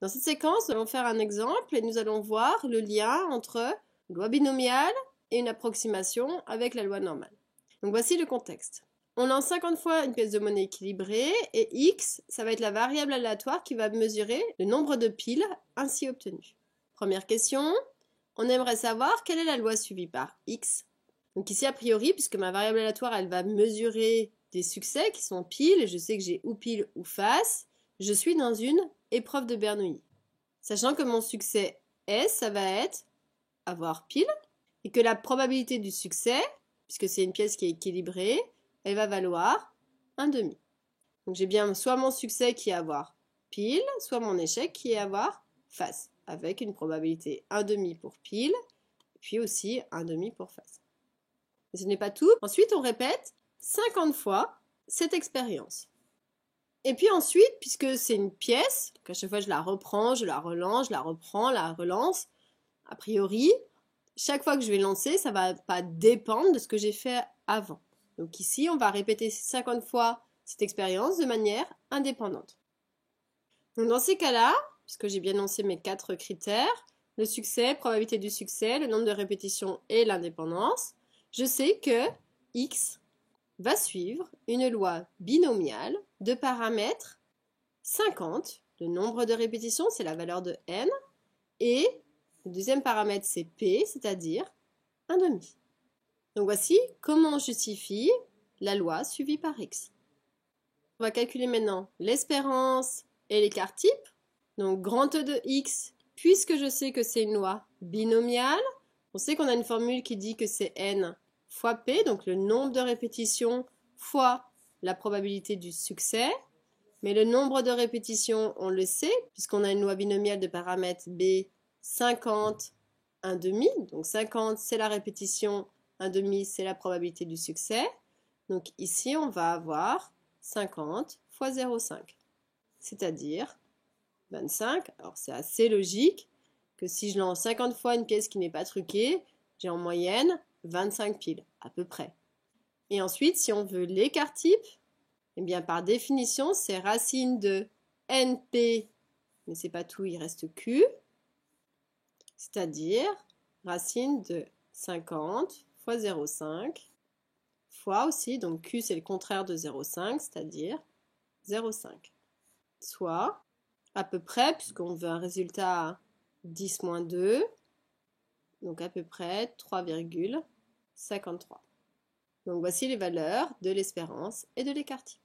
Dans cette séquence, nous allons faire un exemple et nous allons voir le lien entre une loi binomiale et une approximation avec la loi normale. Donc voici le contexte. On lance 50 fois une pièce de monnaie équilibrée et x, ça va être la variable aléatoire qui va mesurer le nombre de piles ainsi obtenues. Première question, on aimerait savoir quelle est la loi suivie par x. Donc ici, a priori, puisque ma variable aléatoire, elle va mesurer des succès qui sont piles, et je sais que j'ai ou pile ou face, je suis dans une épreuve de Bernoulli. Sachant que mon succès S, ça va être avoir pile, et que la probabilité du succès, puisque c'est une pièce qui est équilibrée, elle va valoir 1/2. Donc j'ai bien soit mon succès qui est avoir pile, soit mon échec qui est avoir face, avec une probabilité 1/2 pour pile, puis aussi 1/2 pour face. Mais ce n'est pas tout. Ensuite, on répète 50 fois cette expérience. Et puis ensuite, puisque c'est une pièce, donc à chaque fois je la reprends, je la relance, je la reprends, la relance, a priori, chaque fois que je vais lancer, ça ne va pas dépendre de ce que j'ai fait avant. Donc ici, on va répéter 50 fois cette expérience de manière indépendante. Donc dans ces cas-là, puisque j'ai bien lancé mes 4 critères, le succès, probabilité du succès, le nombre de répétitions et l'indépendance, je sais que x va suivre une loi binomiale de paramètres 50, le nombre de répétitions, c'est la valeur de n, et le deuxième paramètre, c'est p, c'est-à-dire 1/2. Donc voici comment on justifie la loi suivie par x. On va calculer maintenant l'espérance et l'écart type. Donc grand E de x, puisque je sais que c'est une loi binomiale, on sait qu'on a une formule qui dit que c'est n fois p, donc le nombre de répétitions fois la probabilité du succès. Mais le nombre de répétitions, on le sait, puisqu'on a une loi binomiale de paramètres b, 50, 1/2. Donc 50, c'est la répétition, 1/2, c'est la probabilité du succès. Donc ici, on va avoir 50 fois 0,5, c'est-à-dire 25. Alors c'est assez logique que si je lance 50 fois une pièce qui n'est pas truquée, j'ai en moyenne 25 piles, à peu près. Et ensuite, si on veut l'écart type, eh bien par définition, c'est racine de NP, mais c'est pas tout, il reste Q, c'est-à-dire racine de 50 fois 0,5 fois aussi, donc Q c'est le contraire de 0,5, c'est-à-dire 0,5. Soit à peu près, puisqu'on veut un résultat 10 moins 2, donc à peu près 3,53. Donc voici les valeurs de l'espérance et de l'écart type.